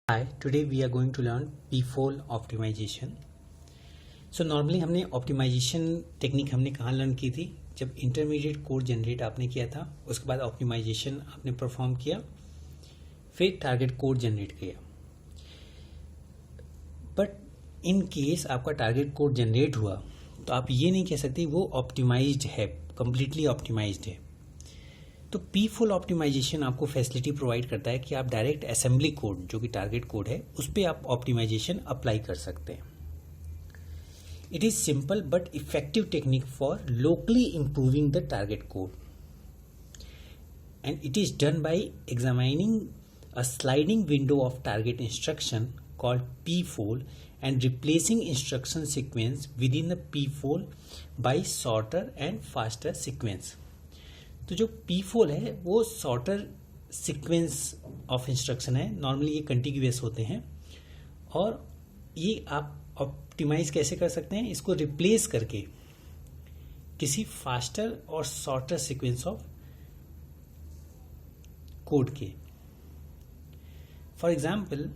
Hi, today we are going to learn p-fold optimization. So normally हमने optimisation technique हमने कहाँ learn की थी? जब इंटरमीडिएट कोड जनरेट आपने किया था, उसके बाद ऑप्टिमाइजेशन आपने परफॉर्म किया, फिर टारगेट कोड जनरेट किया. बट इन केस आपका टारगेट कोड जनरेट हुआ तो आप ये नहीं कह सकते वो ऑप्टिमाइज्ड है, कंप्लीटली ऑप्टिमाइज्ड है. तो p-fold ऑप्टिमाइजेशन आपको फैसिलिटी प्रोवाइड करता है कि आप डायरेक्ट असेंबली कोड जो कि टारगेट कोड है उस पर आप ऑप्टिमाइजेशन अप्लाई कर सकते हैं. It is simple but effective technique for locally improving the target code and it is done by examining a sliding window of target instruction called p-fold and replacing instruction sequence within the p-fold by shorter and faster sequence. तो जो p-fold है वो shorter sequence of instruction है. Normally ये कंटिग्यूअस होते हैं और ये आप ऑप्टिमाइज कैसे कर सकते हैं? इसको रिप्लेस करके किसी फास्टर और शॉर्टर सीक्वेंस ऑफ कोड के. फॉर एग्जाम्पल,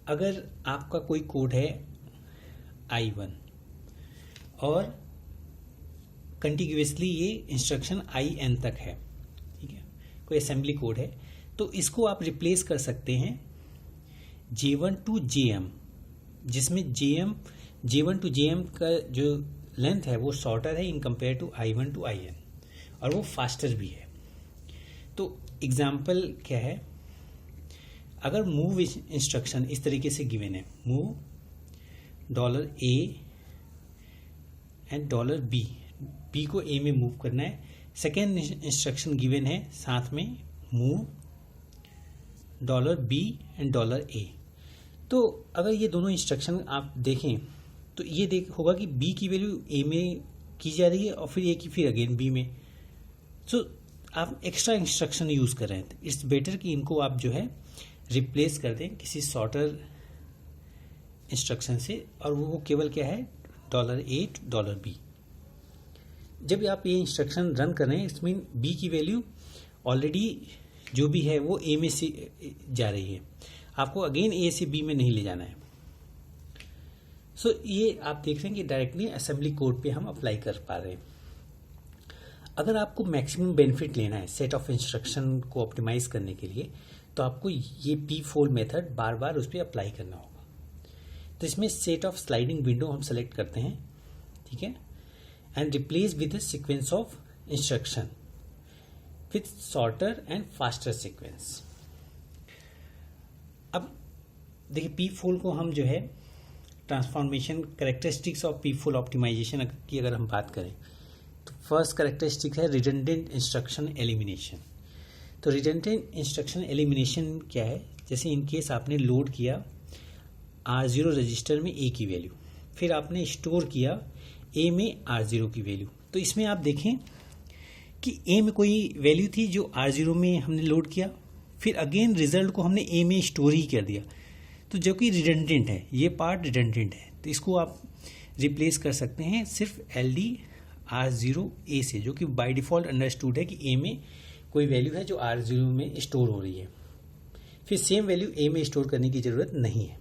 अगर आपका कोई कोड है I1 और कंटिग्यूअसली ये इंस्ट्रक्शन IN तक है, ठीक है, कोई असेंबली कोड है, तो इसको आप रिप्लेस कर सकते हैं J1 टू JM, जिसमें J1 टू JM का जो लेंथ है वो शॉर्टर है in compare to I1 to IN और वो फास्टर भी है. तो एग्जाम्पल क्या है? अगर मूव इंस्ट्रक्शन इस तरीके से गिवन है, move $A and $B, B को A में मूव करना है. सेकेंड इंस्ट्रक्शन गिवन है साथ में मूव $B एंड $A. तो अगर ये दोनों इंस्ट्रक्शन आप देखें तो ये होगा कि B की वैल्यू A में की जा रही है और फिर A की फिर अगेन B में. सो आप एक्स्ट्रा इंस्ट्रक्शन यूज कर रहे हैं. इट्स बेटर कि इनको आप जो है रिप्लेस कर दें किसी शॉर्टर इंस्ट्रक्शन से और वो केवल क्या है $A $B. जब आप ये इंस्ट्रक्शन रन कर रहे हैं इसमें B की वैल्यू ऑलरेडी जो भी है वो A में से जा रही है, आपको अगेन A से B में नहीं ले जाना है. सो ये आप देख रहे हैं कि डायरेक्टली असेंबली कोड पे हम अप्लाई कर पा रहे हैं. अगर आपको मैक्सिमम बेनिफिट लेना है सेट ऑफ इंस्ट्रक्शन को ऑप्टिमाइज करने के लिए तो आपको ये p-fold मेथड बार बार उस पर अप्लाई करना होगा. तो इसमें सेट ऑफ स्लाइडिंग विंडो हम सेलेक्ट करते हैं, ठीक है, and replace with sequence of instruction with shorter and faster sequence. अब देखिए p-fold को हम जो है transformation characteristics of p-fold optimisation की अगर हम बात करें तो फर्स्ट कैरेक्टरिस्टिक है रिडंडेंट इंस्ट्रक्शन एलिमिनेशन. तो रिडंडेंट इंस्ट्रक्शन एलिमिनेशन क्या है? जैसे इन केस आपने लोड किया R0 रजिस्टर में A की वैल्यू, फिर आपने स्टोर किया A में R0 की वैल्यू, तो इसमें आप देखें कि A में कोई वैल्यू थी जो R0 में हमने लोड किया, फिर अगेन रिजल्ट को हमने A में स्टोर ही कर दिया, तो जो कि रिडंडेंट है, ये पार्ट रिडंडेंट है. तो इसको आप रिप्लेस कर सकते हैं सिर्फ LD R0A से, जो कि बाय डिफॉल्ट अंडरस्टूड है कि A में कोई वैल्यू है जो R0 में स्टोर हो रही है, फिर सेम वैल्यू A में स्टोर करने की जरूरत नहीं है.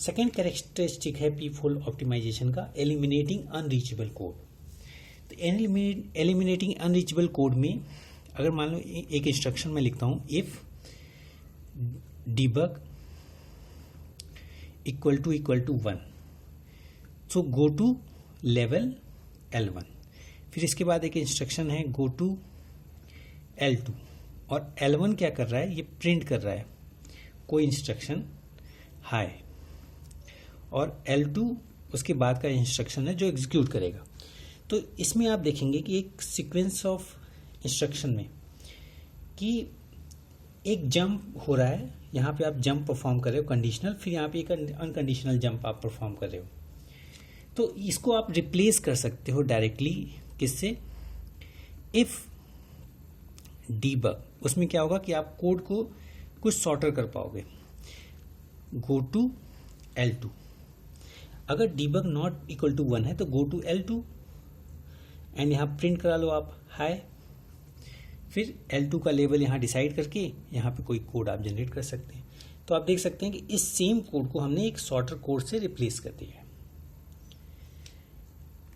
सेकेंड कैरेक्टरिस्टिक है p-fold ऑप्टिमाइजेशन का एलिमिनेटिंग अनरीचेबल कोड. तो एलिमिनेटिंग अनरीचेबल कोड में अगर मान लो एक इंस्ट्रक्शन में लिखता हूं if debug equal to 1, so go to level L1. फिर इसके बाद एक इंस्ट्रक्शन है गो टू L2 और L1 क्या कर रहा है? ये प्रिंट कर रहा है कोई इंस्ट्रक्शन हाई, और L2 उसके बाद का इंस्ट्रक्शन है जो एग्जीक्यूट करेगा. तो इसमें आप देखेंगे कि एक सीक्वेंस ऑफ इंस्ट्रक्शन में कि एक जंप हो रहा है, यहाँ पे आप जंप परफॉर्म कर रहे हो कंडीशनल, फिर यहाँ पे एक अनकंडीशनल जंप आप परफॉर्म कर रहे हो. तो इसको आप रिप्लेस कर सकते हो डायरेक्टली किससे? If debug. उसमें क्या होगा कि आप कोड को कुछ सॉर्टर कर पाओगे. Go to L2. अगर डीबग नॉट इक्वल टू 1 है तो गो टू L2 एंड यहाँ प्रिंट करा लो आप हाई. फिर L2 का लेवल यहाँ डिसाइड करके यहाँ पे कोई कोड आप जनरेट कर सकते हैं। तो आप देख सकते हैं कि इस सेम कोड को हमने एक सॉर्टर कोड से रिप्लेस कर दिया है।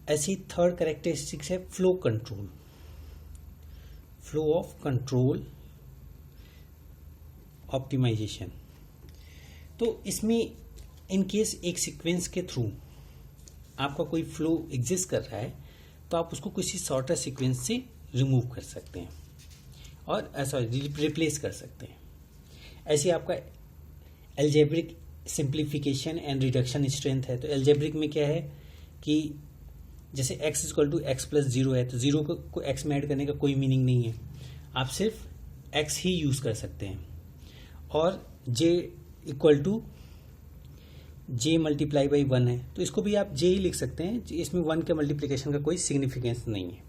ऐसी थर्ड कैरेक्टरिस्टिक्स है flow control, flow of control optimization. तो इसमें इन केस एक सीक्वेंस के थ्रू आपका कोई फ्लो एग्जिस्ट कर रहा है तो आप उसको किसी सॉर्टर सीक्वेंस से रिमूव कर सकते हैं और सॉरी रिप्लेस कर सकते हैं। ऐसे आपका algebraic simplification and reduction strength है। तो एल्जेब्रिक में क्या है कि जैसे x equal to x plus 0 है तो 0 को x में ऐड करने का कोई मीनिंग नहीं है, आप सिर्फ x ही यूज कर सकते हैं। और j equal to j multiply by 1 है तो इसको भी आप j ही लिख सकते हैं, इसमें 1 के मल्टीप्लिकेशन का कोई सिग्निफिकेंस नहीं है।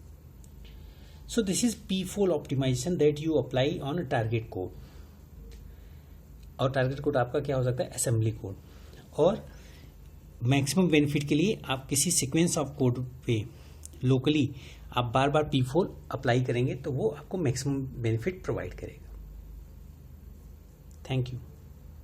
So this is p4 optimisation that you apply on target code. और टारगेट कोड आपका क्या हो सकता है, असेंबली कोड। और मैक्सिमम बेनिफिट के लिए आप किसी सीक्वेंस ऑफ कोड पे लोकली आप बार बार p4 अप्लाई करेंगे तो वो आपको मैक्सिमम बेनिफिट प्रोवाइड करेगा। Thank you.